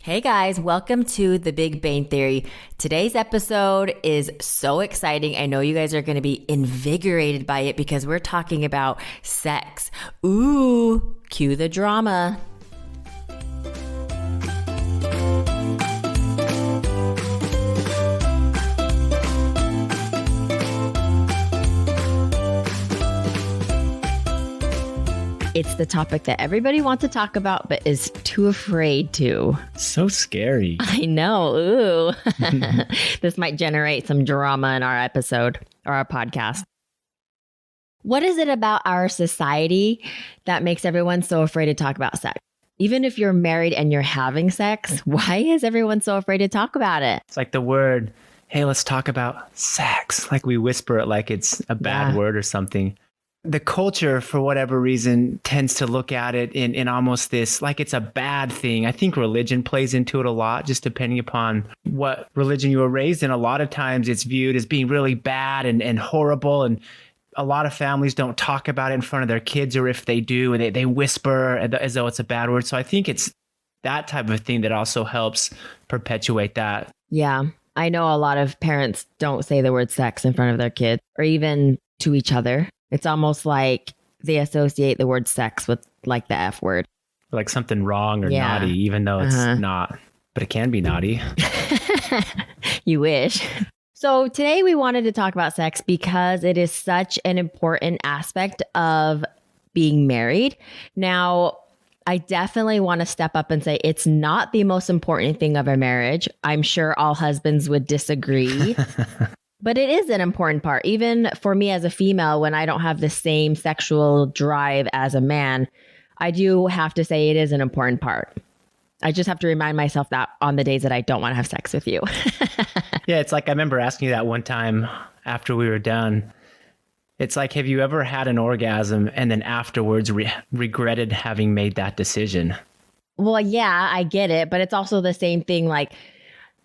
Hey guys, welcome to The Big Bang Theory. Today's episode is so exciting. I know you guys are going to be invigorated by it because we're talking about sex. Ooh, cue the drama. It's the topic that everybody wants to talk about, but is too afraid to. So scary. I know. Ooh. This might generate some drama in our episode or our podcast. What is it about our society that makes everyone so afraid to talk about sex? Even if you're married and you're having sex, why is everyone so afraid to talk about it? It's like the word, hey, let's talk about sex. Like we whisper it like it's a bad word or something. The culture, for whatever reason, tends to look at it in almost this, like it's a bad thing. I think religion plays into it a lot, just depending upon what religion you were raised in. A lot of times it's viewed as being really bad and horrible. And a lot of families don't talk about it in front of their kids, or if they do, they whisper as though it's a bad word. So I think it's that type of thing that also helps perpetuate that. Yeah. I know a lot of parents don't say the word sex in front of their kids or even to each other. It's almost like they associate the word sex with like the F word. Like something wrong or naughty, even though it's not. But it can be naughty. You wish. So today we wanted to talk about sex because it is such an important aspect of being married. Now, I definitely want to step up and say it's not the most important thing of a marriage. I'm sure all husbands would disagree. But it is an important part. Even for me as a female, when I don't have the same sexual drive as a man, I do have to say it is an important part. I just have to remind myself that on the days that I don't want to have sex with you. Yeah, it's like I remember asking you that one time after we were done. It's like, have you ever had an orgasm and then afterwards regretted having made that decision? Well, yeah, I get it. But it's also the same thing like,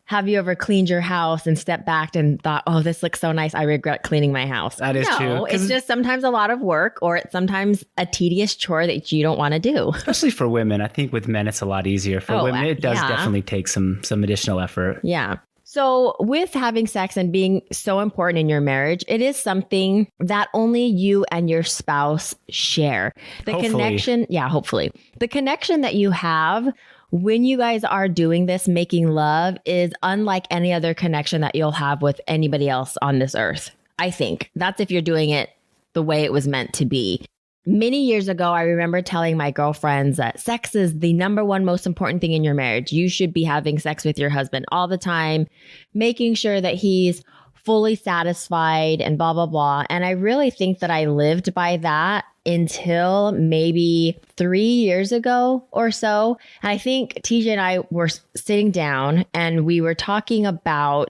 have you ever cleaned your house and stepped back and thought, oh, this looks so nice, I regret cleaning my house? That is true. No, it's just sometimes a lot of work, or it's sometimes a tedious chore that you don't want to do. Especially for women. I think with men, it's a lot easier. For women, it does definitely take some additional effort. Yeah. So with having sex and being so important in your marriage, it is something that only you and your spouse share. Hopefully. The connection that you have when you guys are doing this, making love, is unlike any other connection that you'll have with anybody else on this earth. I think that's if you're doing it the way it was meant to be. Many years ago, I remember telling my girlfriends that sex is the number one most important thing in your marriage. You should be having sex with your husband all the time, making sure that he's fully satisfied and blah, blah, blah. And I really think that I lived by that until maybe 3 years ago or so. And I think TJ and I were sitting down and we were talking about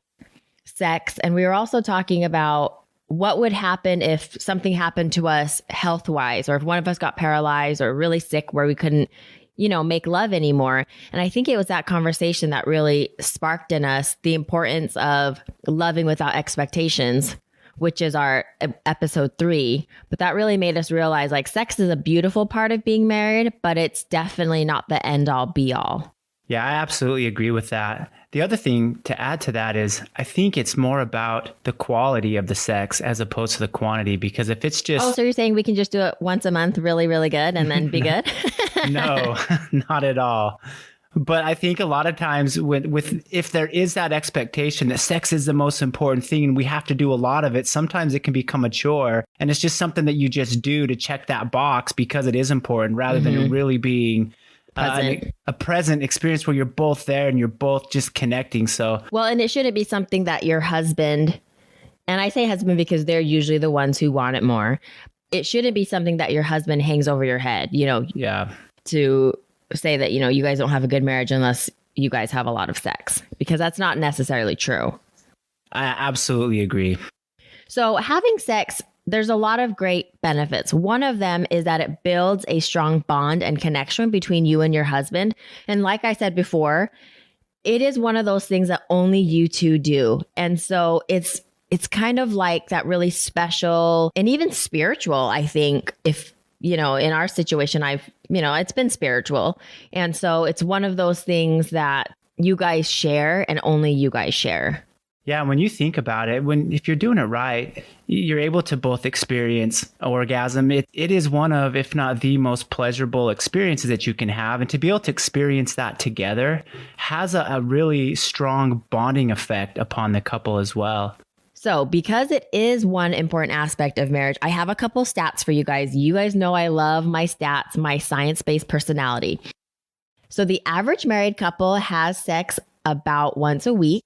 sex. And we were also talking about what would happen if something happened to us health-wise, or if one of us got paralyzed or really sick where we couldn't, make love anymore. And I think it was that conversation that really sparked in us the importance of loving without expectations, which is our episode 3. But that really made us realize like sex is a beautiful part of being married, but it's definitely not the end all be all. Yeah, I absolutely agree with that. The other thing to add to that is I think it's more about the quality of the sex as opposed to the quantity, because if it's just... Oh, so you're saying we can just do it once a month really, really good and then be good? No, not at all. But I think a lot of times if there is that expectation that sex is the most important thing and we have to do a lot of it, sometimes it can become a chore. And it's just something that you just do to check that box because it is important rather than really being... a present experience where you're both there and you're both just connecting. So, well, and it shouldn't be something that your husband, and I say husband because they're usually the ones who want it more. It shouldn't be something that your husband hangs over your head, to say that, you guys don't have a good marriage unless you guys have a lot of sex, because that's not necessarily true. I absolutely agree. So having sex, there's a lot of great benefits. One of them is that it builds a strong bond and connection between you and your husband. And like I said before, it is one of those things that only you two do. And so it's kind of like that really special and even spiritual, I think, if, in our situation, it's been spiritual. And so it's one of those things that you guys share and only you guys share. Yeah, when you think about it, if you're doing it right, you're able to both experience orgasm. It is one of, if not the most pleasurable experiences that you can have. And to be able to experience that together has a really strong bonding effect upon the couple as well. So because it is one important aspect of marriage, I have a couple stats for you guys. You guys know I love my stats, my science-based personality. So the average married couple has sex about once a week.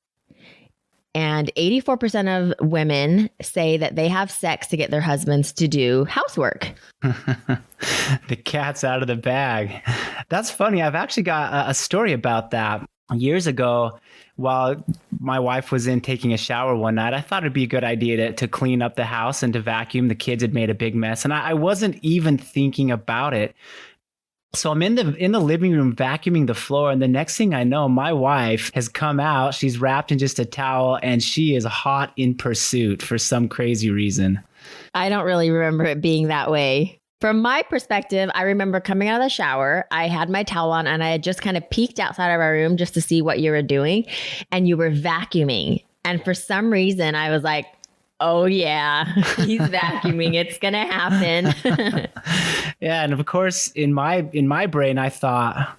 And 84% of women say that they have sex to get their husbands to do housework. The cat's out of the bag. That's funny. I've actually got a story about that. Years ago, while my wife was in taking a shower one night, I thought it'd be a good idea to clean up the house and to vacuum. The kids had made a big mess, and I wasn't even thinking about it. So I'm in the living room vacuuming the floor, and the next thing I know, my wife has come out. She's wrapped in just a towel, and she is hot in pursuit for some crazy reason. I don't really remember it being that way. From my perspective, I remember coming out of the shower. I had my towel on, and I had just kind of peeked outside of our room just to see what you were doing, and you were vacuuming. And for some reason, I was like, oh yeah, he's vacuuming. It's going to happen. Yeah. And of course, in my brain, I thought,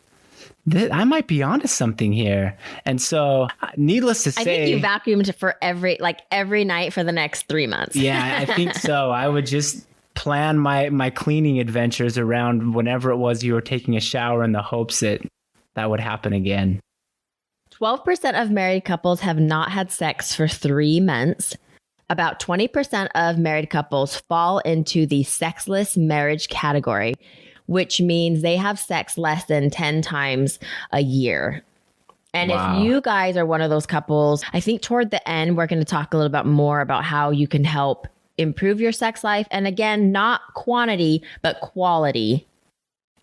I might be onto something here. And so needless to say, I think you vacuumed for every night for the next 3 months. Yeah, I think so. I would just plan my cleaning adventures around whenever it was you were taking a shower in the hopes that would happen again. 12% of married couples have not had sex for 3 months. About 20% of married couples fall into the sexless marriage category, which means they have sex less than 10 times a year. And Wow. If you guys are one of those couples, I think toward the end, we're going to talk a little bit more about how you can help improve your sex life. And again, not quantity, but quality.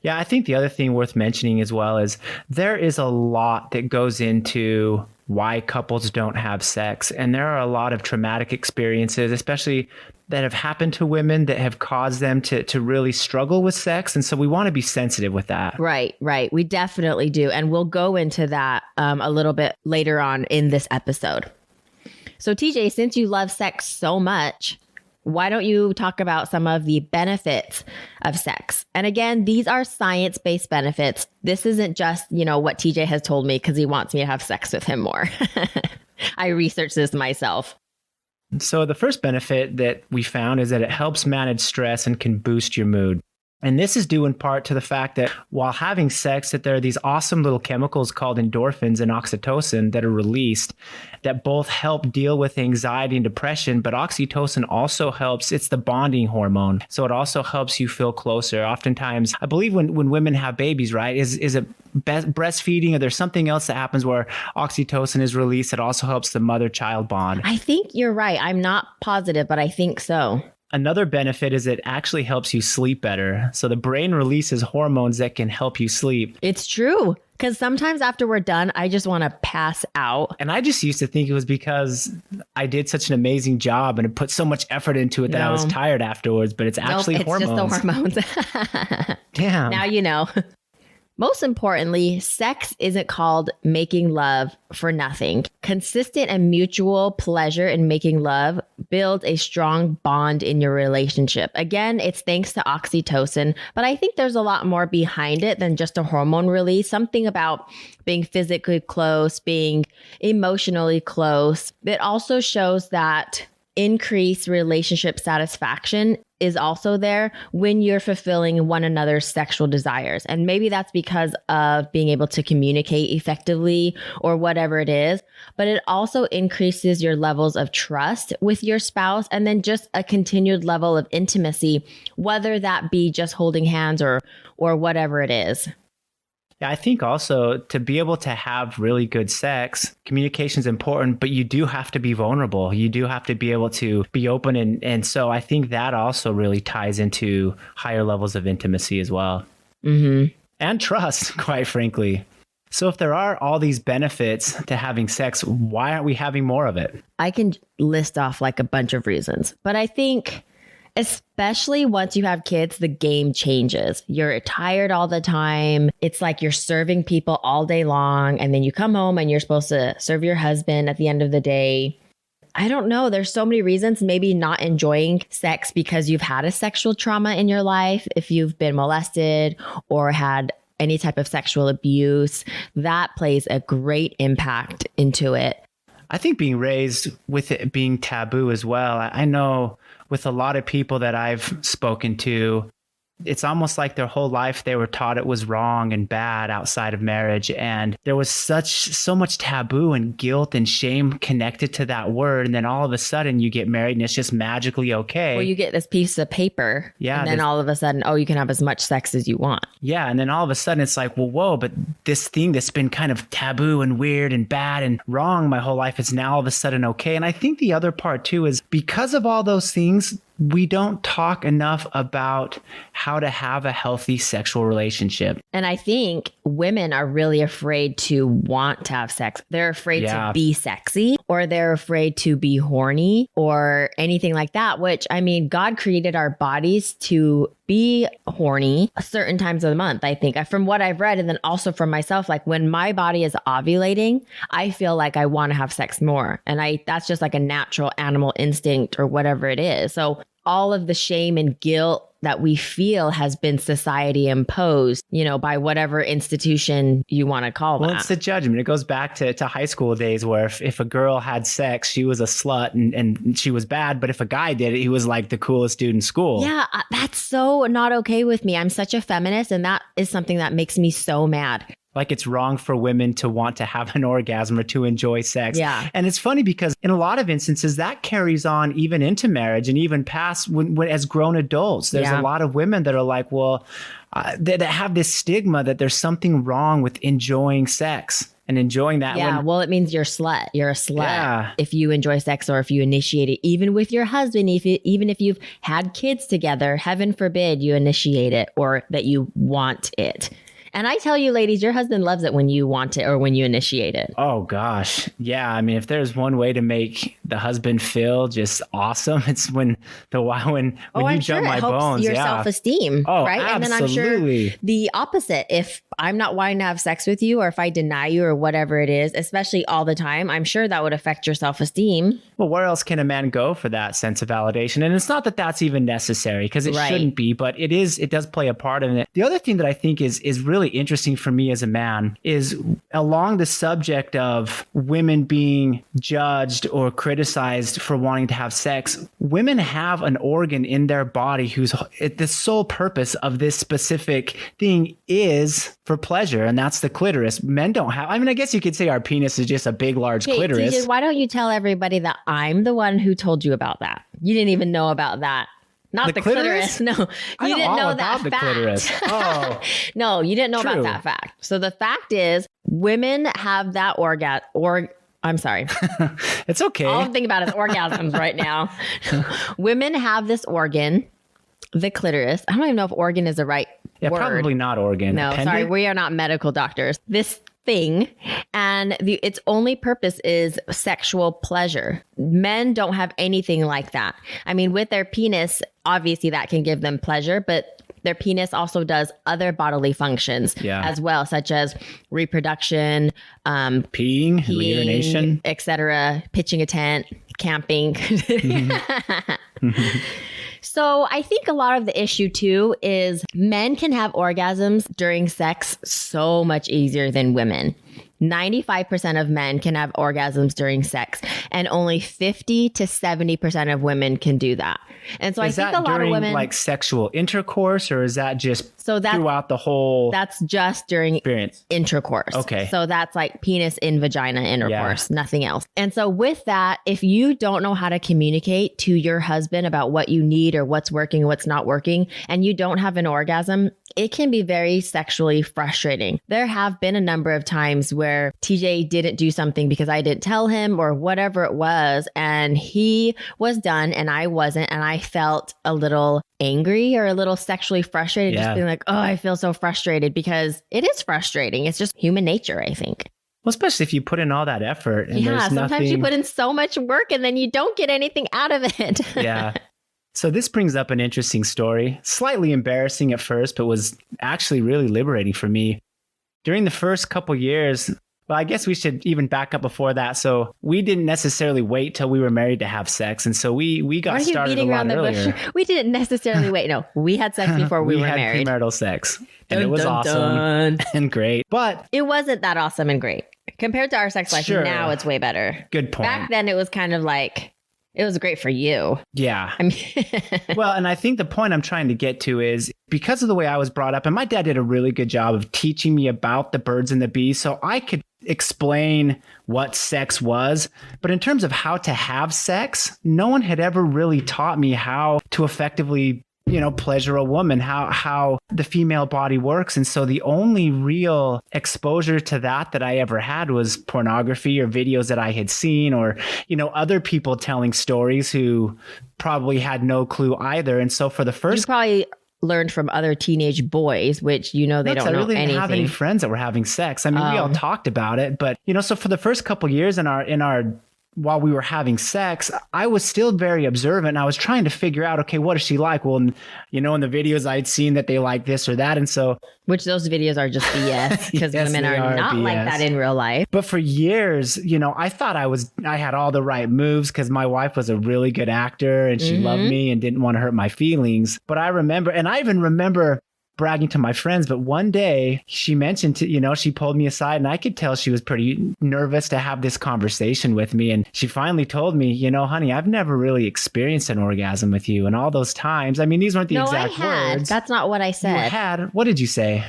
Yeah, I think the other thing worth mentioning as well is there is a lot that goes into why couples don't have sex. And there are a lot of traumatic experiences, especially that have happened to women that have caused them to really struggle with sex. And so we want to be sensitive with that. Right. We definitely do. And we'll go into that a little bit later on in this episode. So TJ, since you love sex so much, why don't you talk about some of the benefits of sex? And again, these are science-based benefits. This isn't just, what TJ has told me because he wants me to have sex with him more. I researched this myself. So the first benefit that we found is that it helps manage stress and can boost your mood. And this is due in part to the fact that while having sex, that there are these awesome little chemicals called endorphins and oxytocin that are released that both help deal with anxiety and depression. But oxytocin also helps. It's the bonding hormone. So it also helps you feel closer. Oftentimes, I believe when women have babies, right, is it breastfeeding or there's something else that happens where oxytocin is released that also helps the mother-child bond? I think you're right. I'm not positive, but I think so. Another benefit is it actually helps you sleep better. So the brain releases hormones that can help you sleep. It's true. Because sometimes after we're done, I just want to pass out. And I just used to think it was because I did such an amazing job and put so much effort into it that I was tired afterwards. But it's actually hormones. It's just the hormones. Damn. Now you know. Most importantly, sex isn't called making love for nothing. Consistent and mutual pleasure in making love builds a strong bond in your relationship. Again, it's thanks to oxytocin, but I think there's a lot more behind it than just a hormone release. Something about being physically close, being emotionally close. It also shows that increased relationship satisfaction is also there when you're fulfilling one another's sexual desires. And maybe that's because of being able to communicate effectively or whatever it is, but it also increases your levels of trust with your spouse and then just a continued level of intimacy, whether that be just holding hands or whatever it is. Yeah, I think also to be able to have really good sex, communication is important, but you do have to be vulnerable. You do have to be able to be open. And so I think that also really ties into higher levels of intimacy as well. Mm-hmm. And trust, quite frankly. So if there are all these benefits to having sex, why aren't we having more of it? I can list off like a bunch of reasons, but I think Especially once you have kids, the game changes. You're tired all the time. It's like you're serving people all day long. And then you come home and you're supposed to serve your husband at the end of the day. I don't know. There's so many reasons, maybe not enjoying sex because you've had a sexual trauma in your life. If you've been molested or had any type of sexual abuse, that plays a great impact into it. I think being raised with it being taboo as well. I know with a lot of people that I've spoken to, it's almost like their whole life they were taught it was wrong and bad outside of marriage. And there was so much taboo and guilt and shame connected to that word. And then all of a sudden you get married and it's just magically okay. Well, you get this piece of paper. Yeah. And then all of a sudden, oh, you can have as much sex as you want. Yeah. And then all of a sudden it's like, well, whoa, but this thing that's been kind of taboo and weird and bad and wrong my whole life is now all of a sudden okay. And I think the other part too is because of all those things, we don't talk enough about how to have a healthy sexual relationship. And I think women are really afraid to want to have sex. They're afraid to be sexy, or they're afraid to be horny or anything like that, which, I mean, God created our bodies to be horny certain times of the month, I think, from what I've read. And then also from myself, like when my body is ovulating, I feel like I want to have sex more. And that's just like a natural animal instinct or whatever it is. So all of the shame and guilt that we feel has been society imposed, by whatever institution you want to call that. Well, it's the judgment. It goes back to high school days where if a girl had sex, she was a slut and she was bad. But if a guy did it, he was like the coolest dude in school. Yeah, that's so not okay with me. I'm such a feminist, and that is something that makes me so mad. Like it's wrong for women to want to have an orgasm or to enjoy sex. Yeah. And it's funny because in a lot of instances that carries on even into marriage and even past when as grown adults. There's a lot of women that are like, well, that have this stigma that there's something wrong with enjoying sex and enjoying that. Yeah. Well, it means you're a slut. You're a slut if you enjoy sex or if you initiate it, even with your husband, even if you've had kids together, heaven forbid you initiate it or that you want it. And I tell you, ladies, your husband loves it when you want it or when you initiate it. Oh, gosh. Yeah. I mean, if there's one way to make the husband feel just awesome, it's when you jump my bones. Your self-esteem. Oh, right. Absolutely. And then I'm sure the opposite. If I'm not wanting to have sex with you or if I deny you or whatever it is, especially all the time, I'm sure that would affect your self-esteem. Well, where else can a man go for that sense of validation? And it's not that that's even necessary because it shouldn't be, but it does play a part in it. The other thing that I think is really interesting for me as a man is along the subject of women being judged or criticized for wanting to have sex. Women have an organ in their body whose the sole purpose of this specific thing is for pleasure, and that's the clitoris. Men don't have. I mean, I guess you could say our penis is just a big, large clitoris. TJ, why don't you tell everybody that I'm the one who told you about that? You didn't even know about that. Not the clitoris. No, you didn't know that fact. Clitoris. Oh, no, you didn't know about that fact. So the fact is, women have that orgasm. I'm sorry. It's okay. All I'm thinking about is orgasms right now. Women have this organ, the clitoris. I don't even know if organ is the right word. Probably not organ. No, Appendage? sorry. We are not medical doctors. This thing, and its only purpose is sexual pleasure. Men don't have anything like that. I mean, with their penis, obviously that can give them pleasure, but their penis also does other bodily functions as well, such as reproduction, peeing, urination, etc., pitching a tent, camping. So I think a lot of the issue too is men can have orgasms during sex so much easier than women. 95% of men can have orgasms during sex, and only 50 to 70% of women can do that. And so I think a lot of women, like sexual intercourse, or is that just throughout the whole? That's just during experience. Intercourse. Okay. So that's like penis in vagina intercourse, nothing else. And so with that, if you don't know how to communicate to your husband about what you need or what's working, what's not working, and you don't have an orgasm, it can be very sexually frustrating. There have been a number of times where TJ didn't do something because I didn't tell him or whatever it was, and he was done and I wasn't, and I felt a little angry or a little sexually frustrated, just being like, oh, I feel so frustrated, because it is frustrating. It's just human nature, I think. Well, especially if you put in all that effort. And sometimes you put in so much work and then you don't get anything out of it. Yeah. So this brings up an interesting story, slightly embarrassing at first, but was actually really liberating for me. During the first couple years, well, I guess we should even back up before that. So we didn't necessarily wait till we were married to have sex. And so we got started a lot earlier. We didn't necessarily wait. No, we had sex before we were married. We had premarital sex. And it was awesome and great. But it wasn't that awesome and great. Compared to our sex life, now it's way better. Good point. Back then, it was kind of like, it was great for you. Yeah. I mean, well, and I think the point I'm trying to get to is because of the way I was brought up, and my dad did a really good job of teaching me about the birds and the bees, so I could explain what sex was. But in terms of how to have sex, no one had ever really taught me how to effectively, pleasure a woman, how the female body works. And so the only real exposure to that I ever had was pornography or videos that I had seen, or, other people telling stories who probably had no clue either. And so for the first... You probably learned from other teenage boys, which, they don't know anything. I really didn't have any friends that were having sex. I mean, we all talked about it, but, so for the first couple years in our while we were having sex, I was still very observant. And I was trying to figure out, okay, what is she like? Well, in the videos I'd seen that they like this or that. And so, which those videos are just BS because yes, women are not BS. Like that in real life. But for years, I thought I had all the right moves because my wife was a really good actor and she loved me and didn't want to hurt my feelings. But I even remember bragging to my friends, but one day she mentioned she pulled me aside and I could tell she was pretty nervous to have this conversation with me. And she finally told me, honey, I've never really experienced an orgasm with you. And all those times, I mean, these weren't the exact words. That's not what I said. You had. What did you say?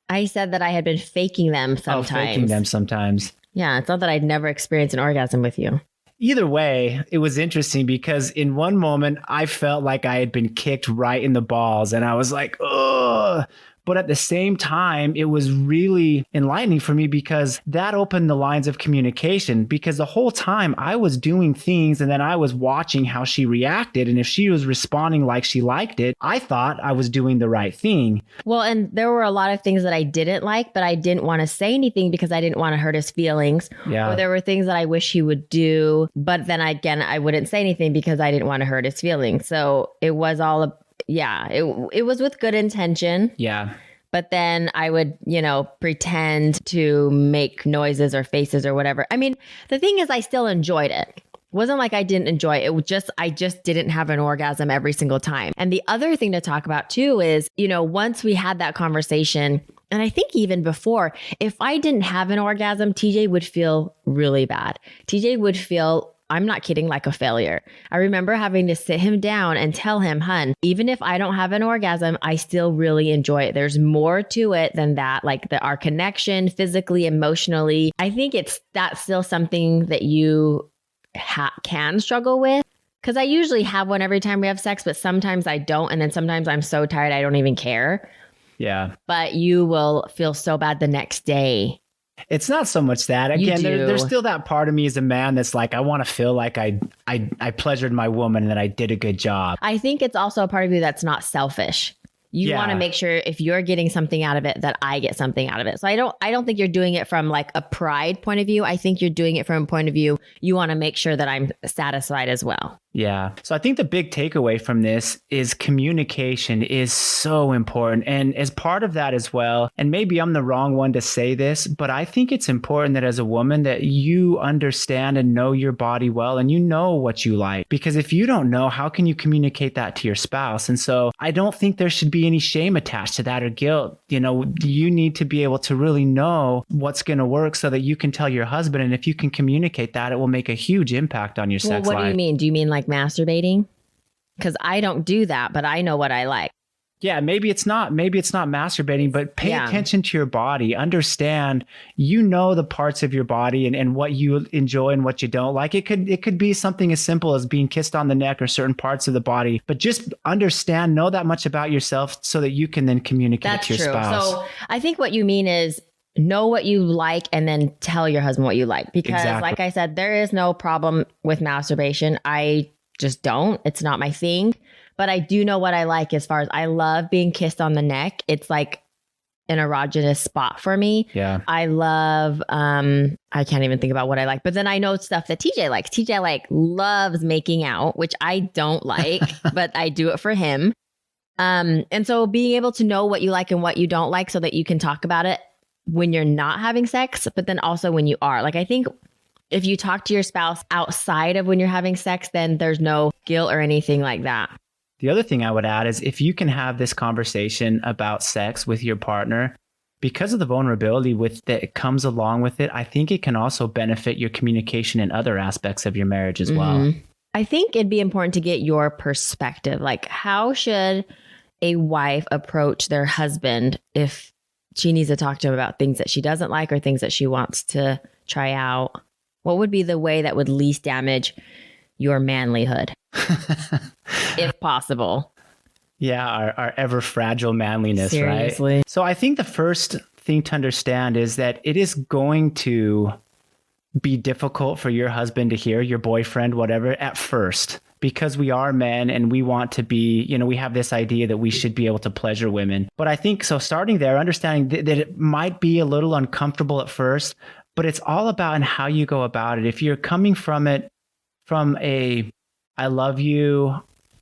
I said that I had been faking them sometimes. Oh, faking them sometimes. Yeah, it's not that I'd never experienced an orgasm with you. Either way, it was interesting because in one moment I felt like I had been kicked right in the balls and I was like, ugh. But at the same time, it was really enlightening for me because that opened the lines of communication, because the whole time I was doing things and then I was watching how she reacted. And if she was responding like she liked it, I thought I was doing the right thing. Well, and there were a lot of things that I didn't like, but I didn't want to say anything because I didn't want to hurt his feelings. Yeah. Or there were things that I wish he would do, but then again, I wouldn't say anything because I didn't want to hurt his feelings. So it was all it was with good intention. Yeah. But then I would, pretend to make noises or faces or whatever. I mean, the thing is, I still enjoyed it. It wasn't like I didn't enjoy it. I just didn't have an orgasm every single time. And the other thing to talk about too is, once we had that conversation, and I think even before, if I didn't have an orgasm, TJ would feel really bad. TJ would feel, I'm not kidding, like a failure. I remember having to sit him down and tell him, hun, even if I don't have an orgasm, I still really enjoy it. There's more to it than that, like our connection physically, emotionally. I think that's still something that you can struggle with. Because I usually have one every time we have sex, but sometimes I don't. And then sometimes I'm so tired, I don't even care. Yeah. But you will feel so bad the next day. It's not so much that. Again, there's still that part of me as a man that's like, I want to feel like I pleasured my woman and that I did a good job. I think it's also a part of you that's not selfish. You want to make sure if you're getting something out of it, that I get something out of it. So I don't think you're doing it from like a pride point of view. I think you're doing it from a point of view, you want to make sure that I'm satisfied as well. Yeah. So I think the big takeaway from this is communication is so important. And as part of that as well, and maybe I'm the wrong one to say this, but I think it's important that as a woman that you understand and know your body well and you know what you like. Because if you don't know, how can you communicate that to your spouse? And so I don't think there should be any shame attached to that or guilt. You need to be able to really know what's going to work so that you can tell your husband. And if you can communicate that, it will make a huge impact on your sex life. What do you mean? Do you mean like masturbating? Because I don't do that, but I know what I like. Yeah, maybe it's not masturbating, but pay attention to your body. Understand, the parts of your body and what you enjoy and what you don't like. It could be something as simple as being kissed on the neck or certain parts of the body, but just understand, know that much about yourself so that you can then communicate to your spouse. So I think what you mean is know what you like and then tell your husband what you like. Because like I said, there is no problem with masturbation. I just don't. It's not my thing. But I do know what I like as far as I love being kissed on the neck. It's like an erogenous spot for me. Yeah. I love, I can't even think about what I like, but then I know stuff that TJ likes. TJ like loves making out, which I don't like, but I do it for him. And so being able to know what you like and what you don't like so that you can talk about it when you're not having sex, but then also when you are. Like, I think if you talk to your spouse outside of when you're having sex, then there's no guilt or anything like that. The other thing I would add is if you can have this conversation about sex with your partner, because of the vulnerability that comes along with it, I think it can also benefit your communication in other aspects of your marriage as well. I think it'd be important to get your perspective. Like, how should a wife approach their husband if she needs to talk to him about things that she doesn't like or things that she wants to try out? What would be the way that would least damage your manlyhood, if possible? Yeah, our ever fragile manliness, Seriously. right? So I think the first thing to understand is that it is going to be difficult for your husband to hear, your boyfriend, whatever, at first, because we are men and we want to be, we have this idea that we should be able to pleasure women. But I think so starting there, understanding that it might be a little uncomfortable at first, but it's all about how you go about it. If you're coming from it from I love you,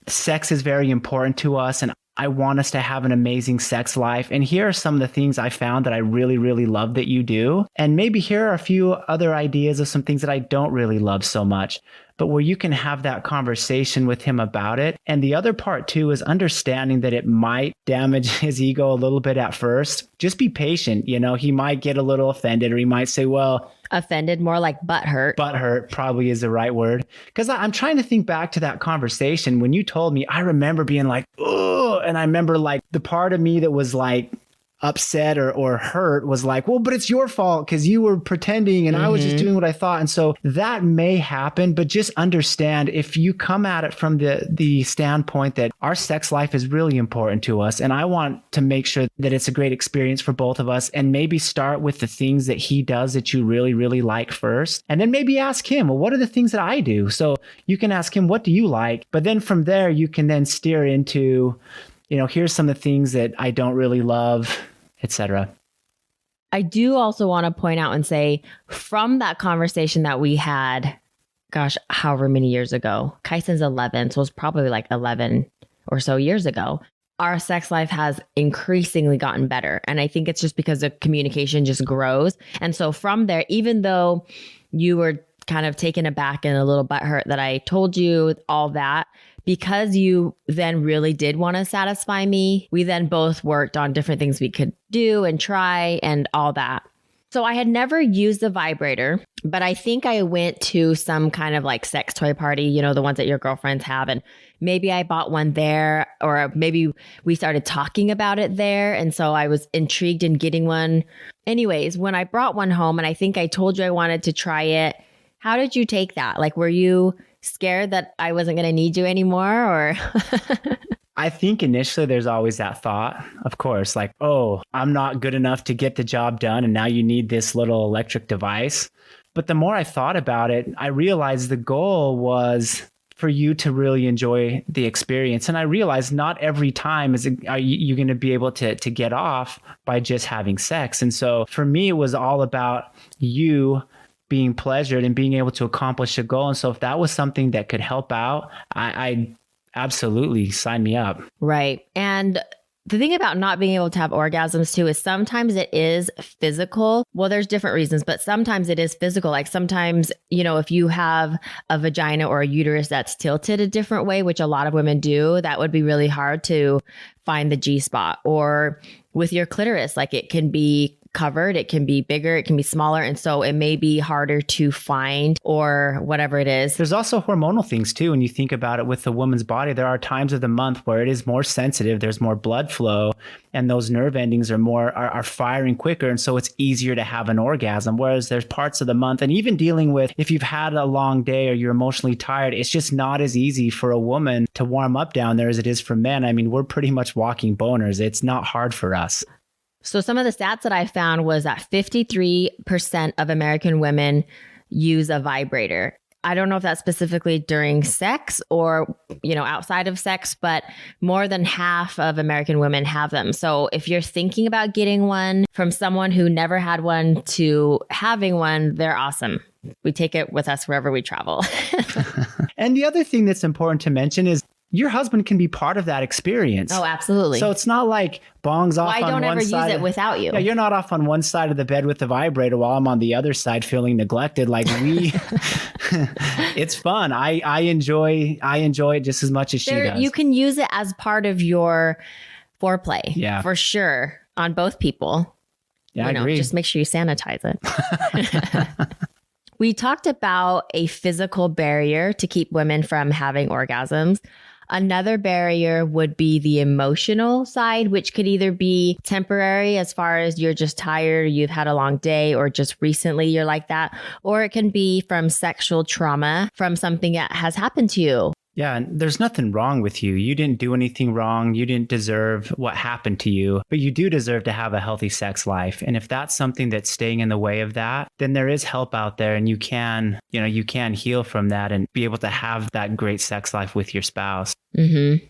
sex is very important to us, and I want us to have an amazing sex life. And here are some of the things I found that I really, really love that you do. And maybe here are a few other ideas of some things that I don't really love so much, but where you can have that conversation with him about it. And the other part too is understanding that it might damage his ego a little bit at first. Just be patient. He might get a little offended, or he might say, well, offended, more like butthurt. Butthurt probably is the right word. Because I'm trying to think back to that conversation when you told me. I remember being like, oh, and I remember like the part of me that was like upset or hurt was like, well, but it's your fault because you were pretending and I was just doing what I thought. And so that may happen, but just understand if you come at it from the standpoint that our sex life is really important to us. And I want to make sure that it's a great experience for both of us, and maybe start with the things that he does that you really, really like first. And then maybe ask him, well, what are the things that I do? So you can ask him, what do you like? But then from there, you can then steer into, here's some of the things that I don't really love, etc. I do also want to point out and say, from that conversation that we had, gosh, however many years ago, Kyson's 11, so it's probably like 11 or so years ago, our sex life has increasingly gotten better. And I think it's just because the communication just grows. And so from there, even though you were kind of taken aback and a little butthurt that I told you all that, because you then really did want to satisfy me, we then both worked on different things we could do and try and all that. So I had never used a vibrator, but I think I went to some kind of like sex toy party, the ones that your girlfriends have. And maybe I bought one there, or maybe we started talking about it there. And so I was intrigued in getting one. Anyways, when I brought one home, and I think I told you I wanted to try it, how did you take that? Like, were you scared that I wasn't going to need you anymore, or? I think initially there's always that thought, of course, like, oh, I'm not good enough to get the job done, and now you need this little electric device. But the more I thought about it, I realized the goal was for you to really enjoy the experience. And I realized not every time are you going to be able to get off by just having sex. And so for me, it was all about you being pleasured and being able to accomplish a goal. And so if that was something that could help out, I absolutely sign me up. Right. And the thing about not being able to have orgasms too is sometimes it is physical. Well, there's different reasons, but sometimes it is physical. Like sometimes, if you have a vagina or a uterus that's tilted a different way, which a lot of women do, that would be really hard to find the G spot. Or with your clitoris, like it can be covered, it can be bigger, it can be smaller, and so it may be harder to find, or whatever it is. There's also hormonal things too. When you think about it with the woman's body, there are times of the month where it is more sensitive, there's more blood flow, and those nerve endings are firing quicker, and so it's easier to have an orgasm. Whereas there's parts of the month, and even dealing with if you've had a long day or you're emotionally tired, it's just not as easy for a woman to warm up down there as it is for men. I mean, we're pretty much walking boners. It's not hard for us. So some of the stats that I found was that 53% of American women use a vibrator. I don't know if that's specifically during sex or, outside of sex, but more than half of American women have them. So if you're thinking about getting one from someone who never had one to having one, they're awesome. We take it with us wherever we travel. And the other thing that's important to mention is your husband can be part of that experience. Oh, absolutely. So it's not like Bong's off on one side. I don't ever use it without you. Yeah, you're not off on one side of the bed with the vibrator while I'm on the other side feeling neglected. Like it's fun. I enjoy it just as much as she does. You can use it as part of your foreplay. Yeah. For sure. On both people. Yeah, I agree. Just make sure you sanitize it. We talked about a physical barrier to keep women from having orgasms. Another barrier would be the emotional side, which could either be temporary as far as you're just tired, you've had a long day, or just recently you're like that, or it can be from sexual trauma from something that has happened to you. Yeah, and there's nothing wrong with you. You didn't do anything wrong. You didn't deserve what happened to you, but you do deserve to have a healthy sex life. And if that's something that's staying in the way of that, then there is help out there, and you can heal from that and be able to have that great sex life with your spouse. Mm-hmm.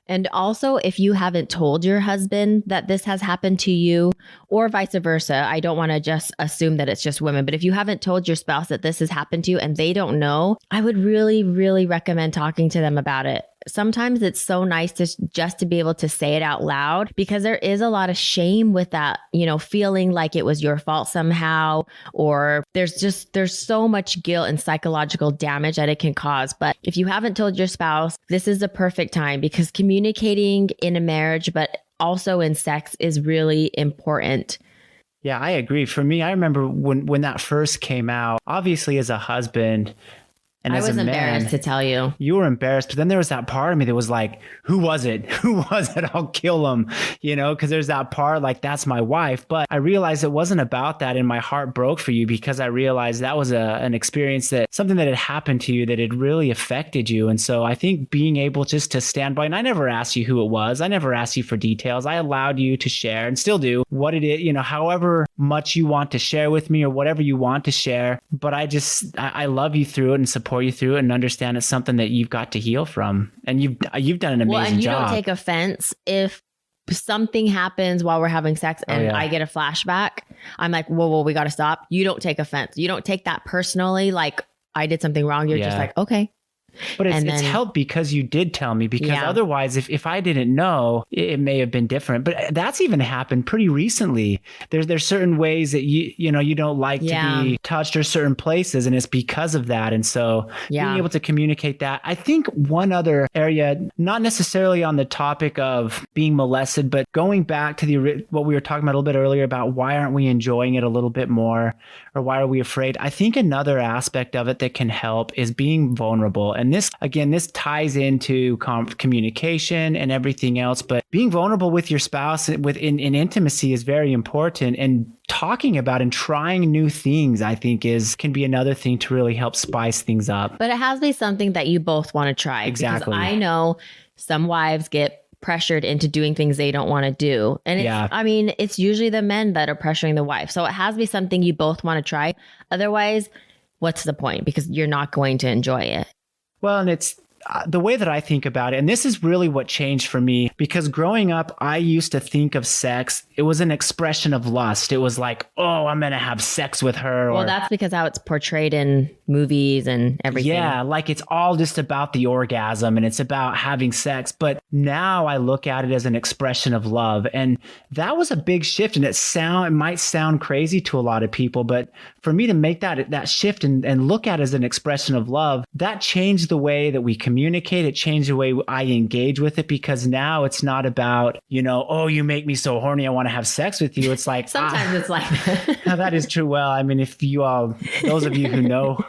And also, if you haven't told your husband that this has happened to you, or vice versa, I don't want to just assume that it's just women, but if you haven't told your spouse that this has happened to you and they don't know, I would really, really recommend talking to them about it. Sometimes it's so nice to be able to say it out loud, because there is a lot of shame with that, feeling like it was your fault somehow, or there's so much guilt and psychological damage that it can cause. But if you haven't told your spouse, this is the perfect time, because communicating in a marriage, but also in sex, is really important. Yeah, I agree. For me, I remember when that first came out, obviously as a husband, and I as was a man, embarrassed to tell you. You were embarrassed, but then there was that part of me that was like, who was it? Who was it? I'll kill him, because there's that part like, that's my wife. But I realized it wasn't about that, and my heart broke for you, because I realized that was an experience, something that had happened to you that had really affected you. And so I think being able just to stand by, and I never asked you who it was. I never asked you for details. I allowed you to share, and still do, what it is, however much you want to share with me or whatever you want to share. But I love you through it and support you through it, and understand it's something that you've got to heal from, and you've done an amazing job. Well, and you don't take offense if something happens while we're having sex and I get a flashback. I'm like, whoa, we got to stop. You don't take offense. You don't take that personally, like I did something wrong. You're just like, okay. But it's helped because you did tell me, because otherwise, if I didn't know, it may have been different. But that's even happened pretty recently. There's certain ways that you don't like to be touched, or certain places, and it's because of that. And so being able to communicate that. I think one other area, not necessarily on the topic of being molested, but going back to what we were talking about a little bit earlier about why aren't we enjoying it a little bit more, or why are we afraid? I think another aspect of it that can help is being vulnerable. And this ties into communication and everything else, but being vulnerable with your spouse in intimacy is very important. And talking about and trying new things, I think can be another thing to really help spice things up. But it has to be something that you both want to try. Exactly. Because I know some wives get pressured into doing things they don't want to do. And it's usually the men that are pressuring the wife. So it has to be something you both want to try. Otherwise, what's the point? Because you're not going to enjoy it. Well, and it's the way that I think about it, and this is really what changed for me, because growing up, I used to think of sex, it was an expression of lust. It was like, oh, I'm going to have sex with her. Well, that's because how it's portrayed in movies and everything. Yeah, like it's all just about the orgasm and it's about having sex. But now I look at it as an expression of love. And that was a big shift. And it might sound crazy to a lot of people, but for me to make that shift and look at it as an expression of love, that changed the way that we communicate. It changed the way I engage with it, because now it's not about, oh, you make me so horny, I want to have sex with you. It's like, sometimes it's like that. That is true. Well, I mean, if those of you who know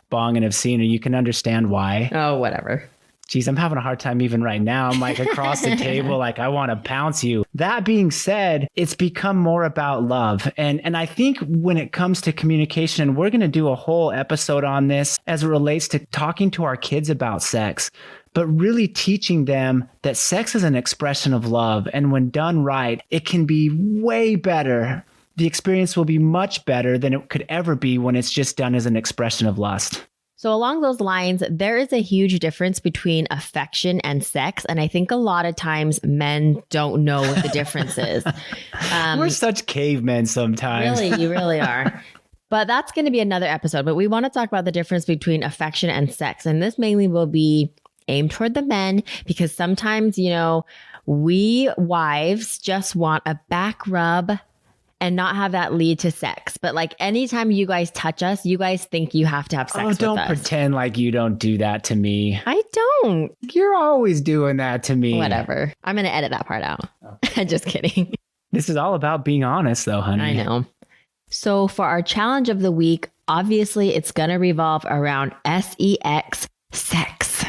Bong and have seen her, you can understand why. Oh, whatever. Geez, I'm having a hard time even right now. I'm like across the table, like I want to pounce you. That being said, it's become more about love. And I think when it comes to communication, and we're going to do a whole episode on this as it relates to talking to our kids about sex, but really teaching them that sex is an expression of love. And when done right, it can be way better. The experience will be much better than it could ever be when it's just done as an expression of lust. So along those lines, there is a huge difference between affection and sex. And I think a lot of times men don't know what the difference is. We're such cavemen sometimes. Really, you really are. But that's going to be another episode. But we want to talk about the difference between affection and sex. And this mainly will be aimed toward the men because sometimes, we wives just want a back rub and not have that lead to sex. But like anytime you guys touch us, you guys think you have to have sex with us. Don't pretend like you don't do that to me. I don't. You're always doing that to me. Whatever. I'm going to edit that part out. Okay. Just kidding. This is all about being honest though, honey. I know. So for our challenge of the week, obviously it's going to revolve around sex, sex.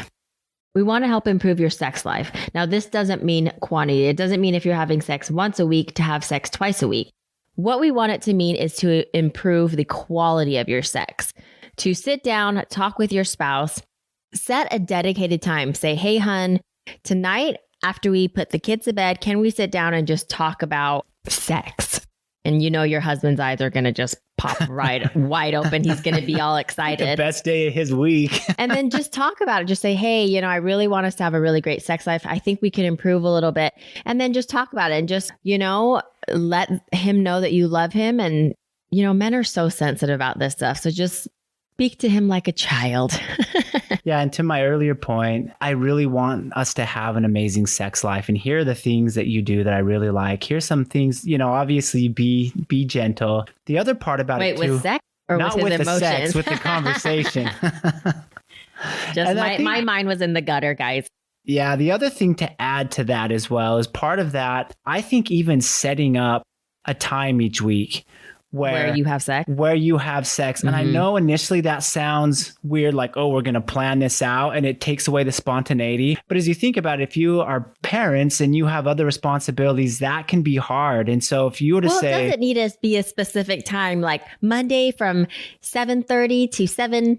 We want to help improve your sex life. Now, this doesn't mean quantity. It doesn't mean if you're having sex once a week to have sex twice a week. What we want it to mean is to improve the quality of your sex, to sit down, talk with your spouse, set a dedicated time. Say, hey, hun, tonight after we put the kids to bed, can we sit down and just talk about sex? And your husband's eyes are going to just pop right wide open. He's going to be all excited. The best day of his week. And then just talk about it. Just say, hey, I really want us to have a really great sex life. I think we can improve a little bit. And then just talk about it and just, let him know that you love him. And, men are so sensitive about this stuff. So just speak to him like a child. Yeah. And to my earlier point, I really want us to have an amazing sex life. And here are the things that you do that I really like. Here's some things, obviously be gentle. The other part about it too. Wait, with sex or not with his with emotions? the sex, with the conversation. Just my mind was in the gutter, guys. Yeah. The other thing to add to that as well is part of that. I think even setting up a time each week where you have sex. And I know initially that sounds weird, like, oh, we're going to plan this out, and it takes away the spontaneity. But as you think about it, if you are parents and you have other responsibilities, that can be hard. And so if you were to say, it doesn't need to be a specific time, like Monday from 7:30 to 7:35.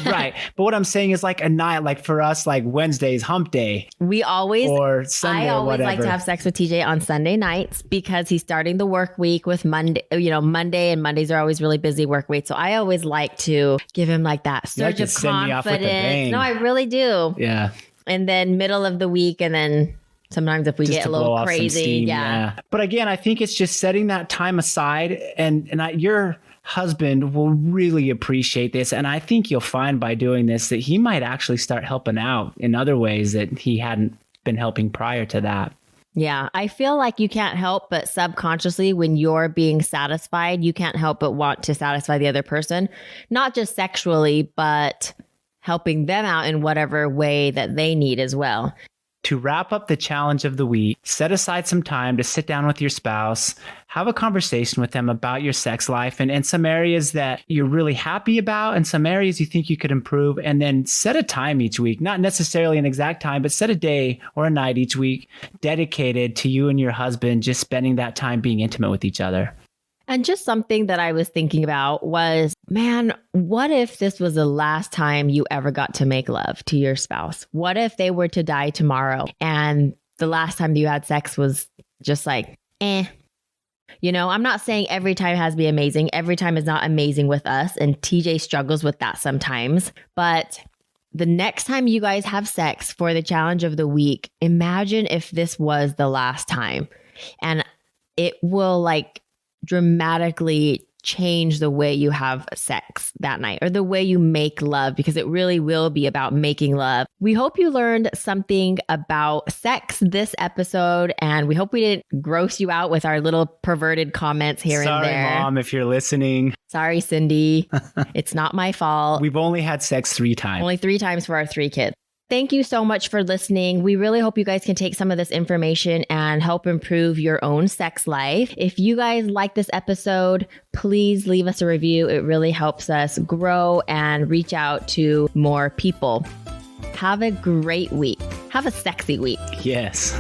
Right. But what I'm saying is like a night, like for us, like Wednesday's hump day. Or Sunday I always or like to have sex with TJ on Sunday nights because he's starting the work week with Monday, Monday, and Mondays are always really busy work weeks. So I always like to give him like that surge of confidence. No, I really do. Yeah. And then middle of the week, and then sometimes if we get a little crazy. Steam, yeah. But again, I think it's just setting that time aside, and your husband will really appreciate this. And I think you'll find by doing this that he might actually start helping out in other ways that he hadn't been helping prior to that. Yeah, I feel like you can't help but subconsciously, when you're being satisfied, you can't help but want to satisfy the other person, not just sexually, but helping them out in whatever way that they need as well. To wrap up the challenge of the week, set aside some time to sit down with your spouse, have a conversation with them about your sex life and some areas that you're really happy about and some areas you think you could improve, and then set a time each week, not necessarily an exact time, but set a day or a night each week dedicated to you and your husband just spending that time being intimate with each other. And just something that I was thinking about was, man, what if this was the last time you ever got to make love to your spouse? What if they were to die tomorrow and the last time you had sex was just like, I'm not saying every time has to be amazing. Every time is not amazing with us. And TJ struggles with that sometimes. But the next time you guys have sex for the challenge of the week, imagine if this was the last time. And it will dramatically change the way you have sex that night or the way you make love, because it really will be about making love. We hope you learned something about sex this episode, and we hope we didn't gross you out with our little perverted comments here and there. Sorry, Mom, if you're listening. Sorry, Cindy. It's not my fault. We've only had sex 3 times. Only 3 times for our 3 kids. Thank you so much for listening. We really hope you guys can take some of this information and help improve your own sex life. If you guys like this episode, please leave us a review. It really helps us grow and reach out to more people. Have a great week. Have a sexy week. Yes.